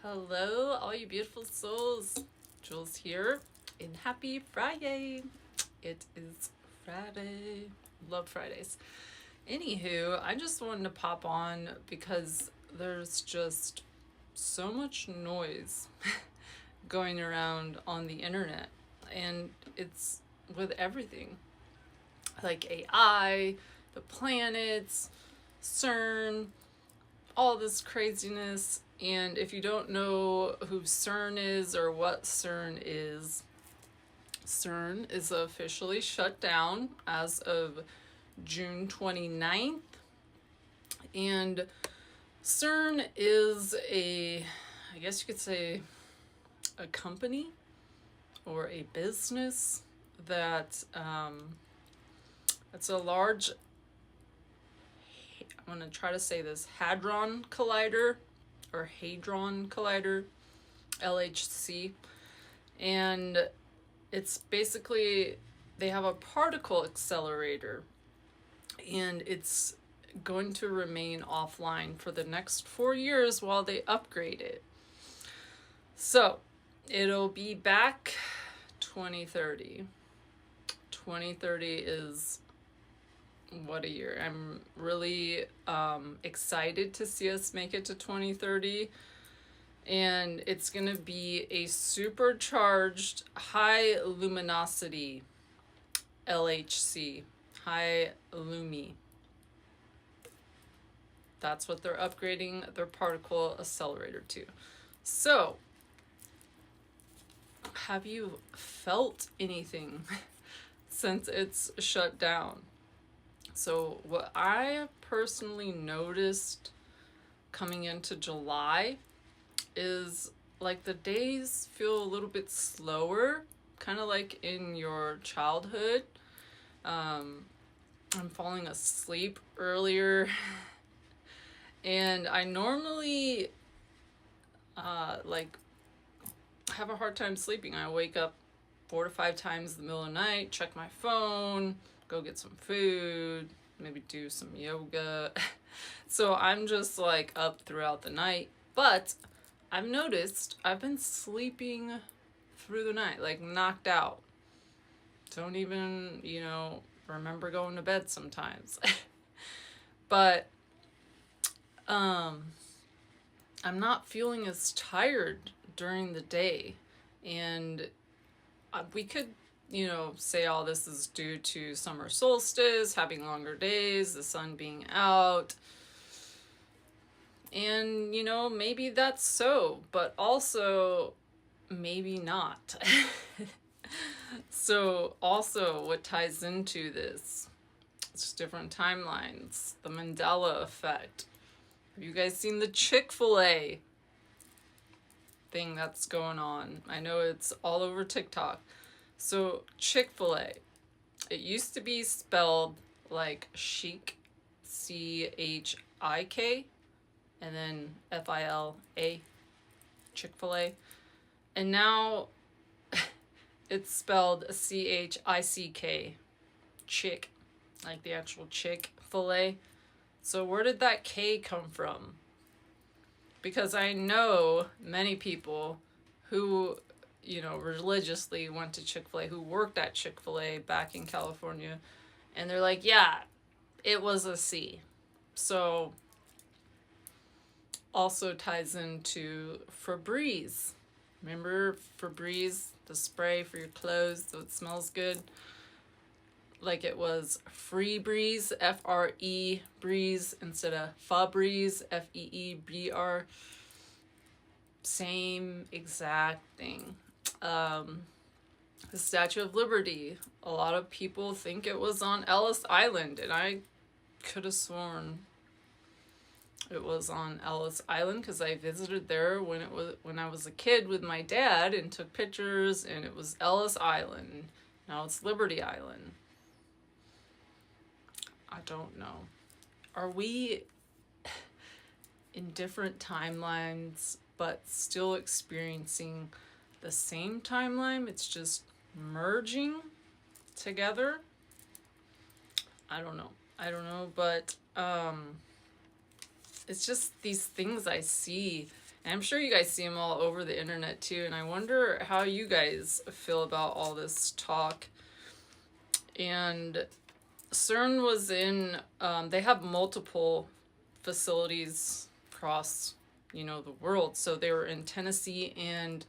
Hello, all you beautiful souls. Jules here, and happy Friday. It is Friday. Love Fridays. Anywho, I just wanted to pop on because there's just so much noise going around on the internet, and it's with everything like AI, the planets, Cern, all this craziness. And if you don't know who Cern is or what Cern is officially shut down as of June 29th. And Cern is I guess you could say, a company or a business that it's a large, I'm going to try to say this, Hadron Collider or Hadron Collider, LHC. And it's basically, they have a particle accelerator, and it's going to remain offline for the next 4 years while they upgrade it. So it'll be back 2030. 2030 is what a year. I'm really excited to see us make it to 2030. And it's going to be a supercharged high luminosity LHC, high lumi. That's what they're upgrading their particle accelerator to. So, have you felt anything since it's shut down? So what I personally noticed coming into July is like the days feel a little bit slower, kind of like in your childhood. I'm falling asleep earlier and I normally like have a hard time sleeping. I wake up 4 to 5 times in the middle of the night, check my phone, go get some food, maybe do some yoga. So I'm just like up throughout the night. But I've noticed I've been sleeping through the night, like knocked out. Don't even, remember going to bed sometimes. But I'm not feeling as tired during the day. And we could say all this is due to summer solstice, having longer days, the sun being out. And, maybe that's so, but also maybe not. So also what ties into this, it's different timelines, the Mandela effect. Have you guys seen the Chick-fil-A thing that's going on? I know it's all over TikTok. So Chick-fil-A, it used to be spelled like chic, CHIK, and then FILA, Chick-fil-A. And now it's spelled CHICK, chick, like the actual Chick-fil-A. So where did that K come from? Because I know many people who religiously went to Chick-fil-A, who worked at Chick-fil-A back in California, and they're like, yeah, it was a C. So also ties into Febreze. Remember Febreze, the spray for your clothes so it smells good? Like it was Free Breeze, F-R-E Breeze, instead of Febreze, F-E-E-B-R. Same exact thing. The Statue of Liberty, a lot of people think it was on Ellis Island, and I could have sworn it was on Ellis Island because I visited there when I was a kid with my dad and took pictures, and it was Ellis Island. Now it's Liberty Island. I don't know. Are we in different timelines but still experiencing the same timeline? It's just merging together. I don't know, but it's just these things I see, And I'm sure you guys see them all over the internet too, and I wonder how you guys feel about all this talk. And Cern was in, they have multiple facilities across, the world. So they were in Tennessee and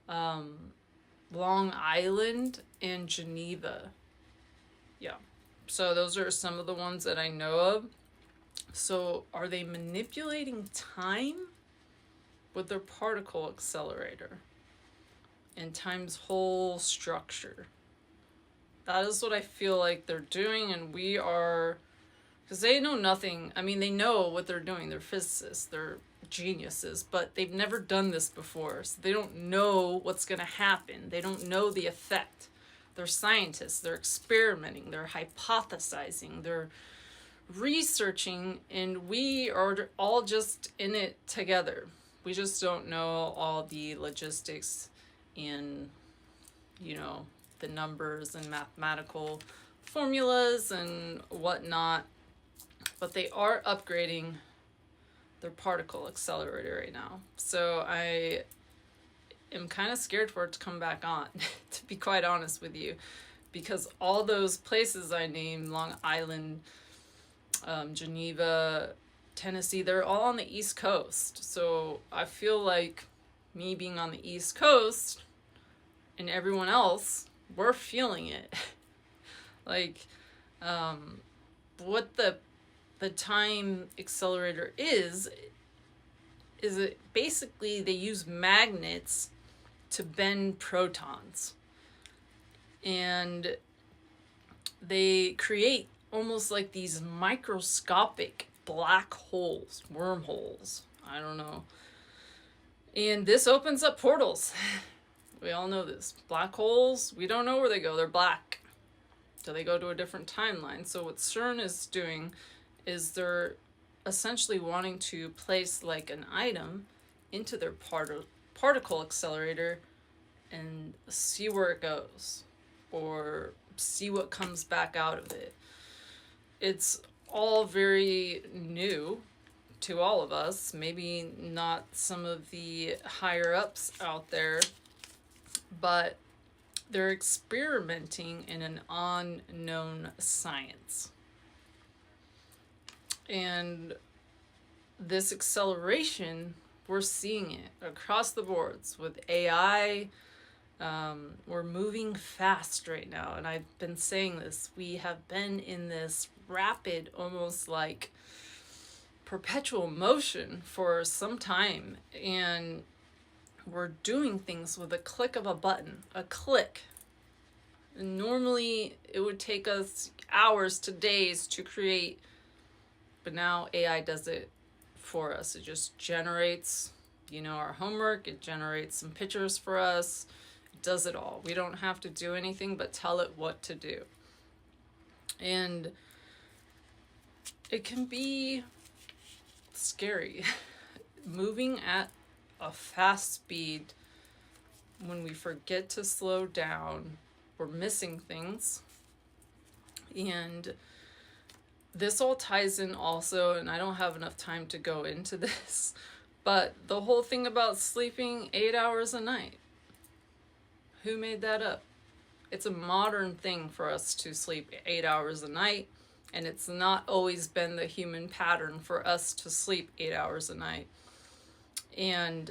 Long Island and Geneva. Yeah. So those are some of the ones that I know of. So are they manipulating time with their particle accelerator and time's whole structure? That is what I feel like they're doing, and we are, because they know nothing. I mean, they know what they're doing. They're physicists, they're geniuses, but they've never done this before. So they don't know what's going to happen. They don't know the effect. They're scientists. They're experimenting. They're hypothesizing. They're researching, and we are all just in it together. We just don't know all the logistics and, the numbers and mathematical formulas and whatnot. But they are upgrading their particle accelerator right now. So I am kind of scared for it to come back on, to be quite honest with you, because all those places I named, Long Island, Geneva, Tennessee, they're all on the East Coast. So I feel like me being on the East Coast and everyone else, we're feeling it. Like, what the time accelerator is it basically they use magnets to bend protons, and they create almost like these microscopic black holes, wormholes, I don't know. And this opens up portals. We all know this. Black holes, we don't know where they go. They're black. So they go to a different timeline. So what Cern is doing is they're essentially wanting to place like an item into their particle accelerator and see where it goes, or see what comes back out of it. It's all very new to all of us, maybe not some of the higher ups out there, but they're experimenting in an unknown science. And this acceleration, we're seeing it across the boards with AI. We're moving fast right now, and I've been saying this. We have been in this rapid, almost like perpetual motion for some time, and we're doing things with a click of a button, a click. And normally it would take us hours to days to create, but now AI does it for us. It just generates, our homework. It generates some pictures for us. It does it all. We don't have to do anything but tell it what to do. And it can be scary. Moving at a fast speed, when we forget to slow down, we're missing things. And this all ties in also, and I don't have enough time to go into this, but the whole thing about sleeping 8 hours a night. Who made that up? It's a modern thing for us to sleep 8 hours a night, and it's not always been the human pattern for us to sleep 8 hours a night. And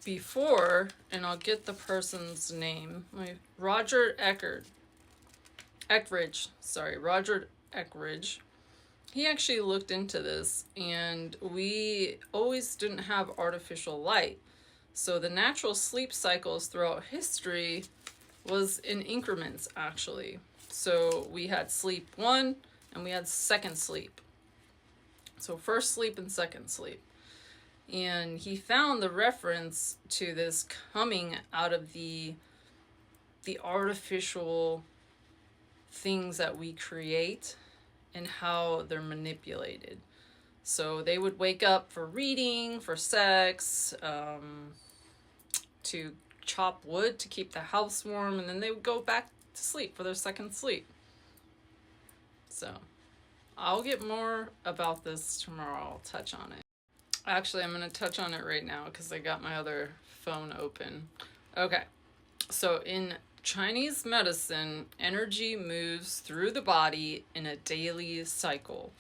before, and I'll get the person's name, Roger Eckridge, he actually looked into this, and we always didn't have artificial light. So the natural sleep cycles throughout history was in increments, actually. So we had sleep 1 and we had second sleep. So first sleep and second sleep. And he found the reference to this coming out of the artificial things that we create and how they're manipulated. So they would wake up for reading, for sex, to chop wood to keep the house warm, and then they would go back to sleep for their second sleep. So I'll get more about this tomorrow. I'll touch on it. Actually, I'm going to touch on it right now because I got my other phone open. Okay. So in Chinese medicine, energy moves through the body in a daily cycle.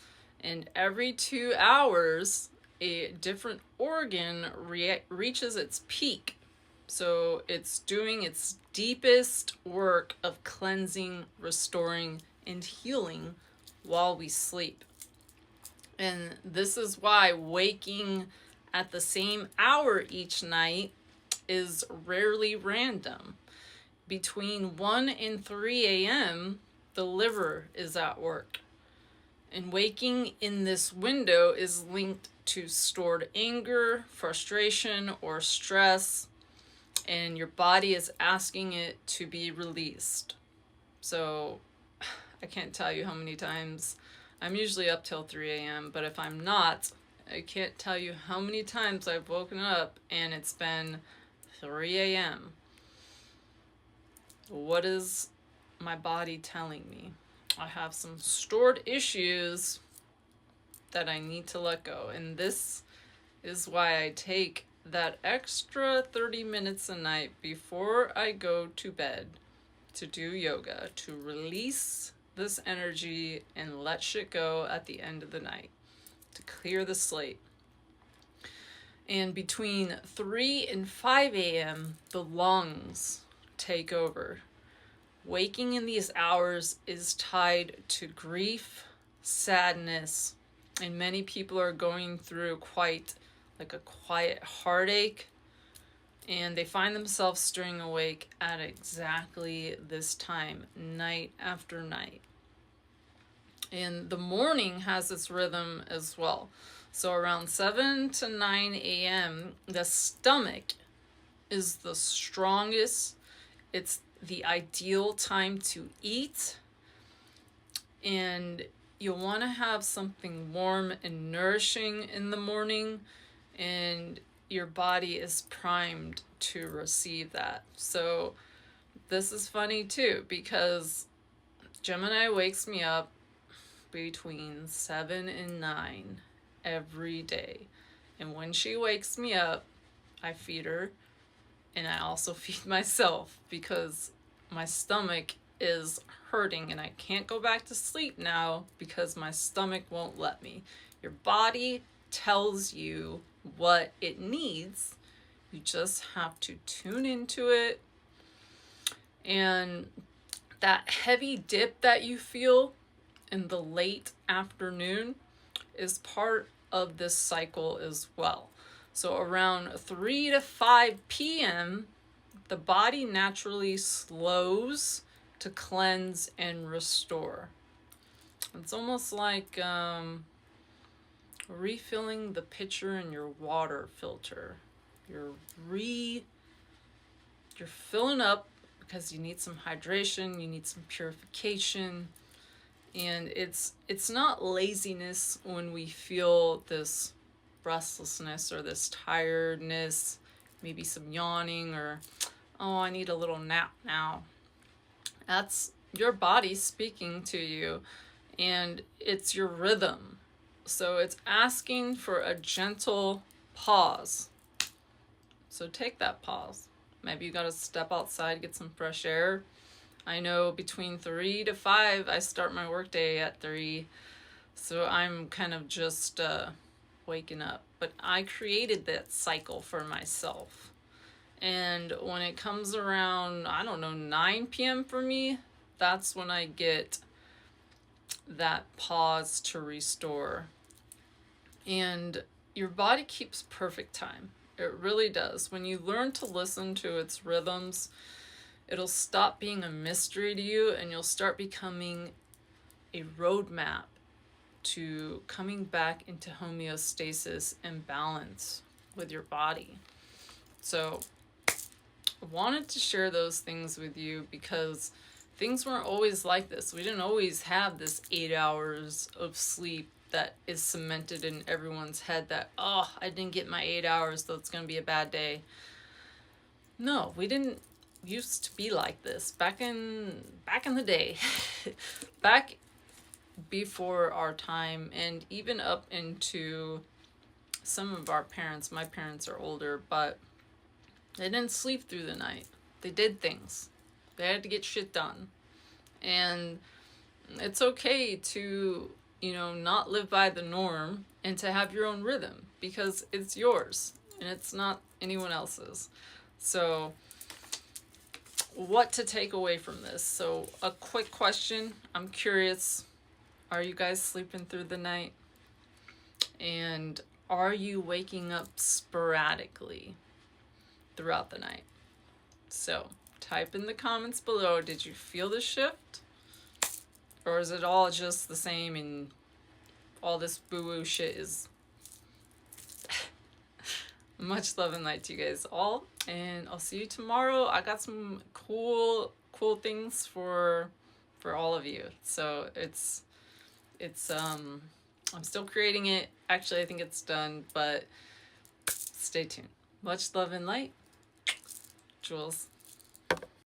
And every 2 hours, a different organ reaches its peak. So it's doing its deepest work of cleansing, restoring, and healing while we sleep. And this is why waking at the same hour each night is rarely random. Between 1 and 3 a.m., the liver is at work. And waking in this window is linked to stored anger, frustration, or stress, and your body is asking it to be released. So I can't tell you how many times. I'm usually up till 3 a.m., but if I'm not, I can't tell you how many times I've woken up and it's been 3 a.m. What is my body telling me? I have some stored issues that I need to let go. And this is why I take that extra 30 minutes a night before I go to bed to do yoga, to release this energy and let shit go at the end of the night, to clear the slate. And between 3 and 5 a.m., the lungs take over. Waking in these hours is tied to grief, sadness, and many people are going through quite like a quiet heartache, and they find themselves staying awake at exactly this time, night after night. And the morning has its rhythm as well. So around 7 to 9 a.m., the stomach is the strongest. It's the ideal time to eat. And you'll want to have something warm and nourishing in the morning. And your body is primed to receive that. So this is funny too, because Gemini wakes me up between 7 and 9 every day. And when she wakes me up, I feed her, and I also feed myself because my stomach is hurting and I can't go back to sleep now because my stomach won't let me. Your body tells you what it needs. You just have to tune into it. And that heavy dip that you feel in the late afternoon is part of this cycle as well. So around 3 to 5 p.m., the body naturally slows to cleanse and restore. It's almost like refilling the pitcher in your water filter. You're filling up because you need some hydration, you need some purification. And it's not laziness when we feel this restlessness or this tiredness, maybe some yawning or, oh, I need a little nap now. That's your body speaking to you, and it's your rhythm. So it's asking for a gentle pause. So take that pause. Maybe you got to step outside, get some fresh air. I know between 3 to 5, I start my workday at 3. So I'm kind of just waking up. But I created that cycle for myself. And when it comes around, 9 p.m. for me, that's when I get that pause to restore. And your body keeps perfect time. It really does. When you learn to listen to its rhythms, it'll stop being a mystery to you, and you'll start becoming a roadmap to coming back into homeostasis and balance with your body. So I wanted to share those things with you because things weren't always like this. We didn't always have this 8 hours of sleep that is cemented in everyone's head that, oh, I didn't get my 8 hours, so it's going to be a bad day. No, we didn't used to be like this back in the day. Back before our time, and even up into some of our parents, my parents are older, but they didn't sleep through the night. They did things. They had to get shit done. And it's okay to, you know, not live by the norm and to have your own rhythm, because it's yours and it's not anyone else's. So what to take away from this? So a quick question. I'm curious, are you guys sleeping through the night? And are you waking up sporadically throughout the night? So type in the comments below, did you feel the shift? Or is it all just the same and all this boo-woo shit is... Much love and light to you guys all, and I'll see you tomorrow. I got some cool things for all of you. So it's I'm still creating it. Actually, I think it's done, but stay tuned. Much love and light. Jules.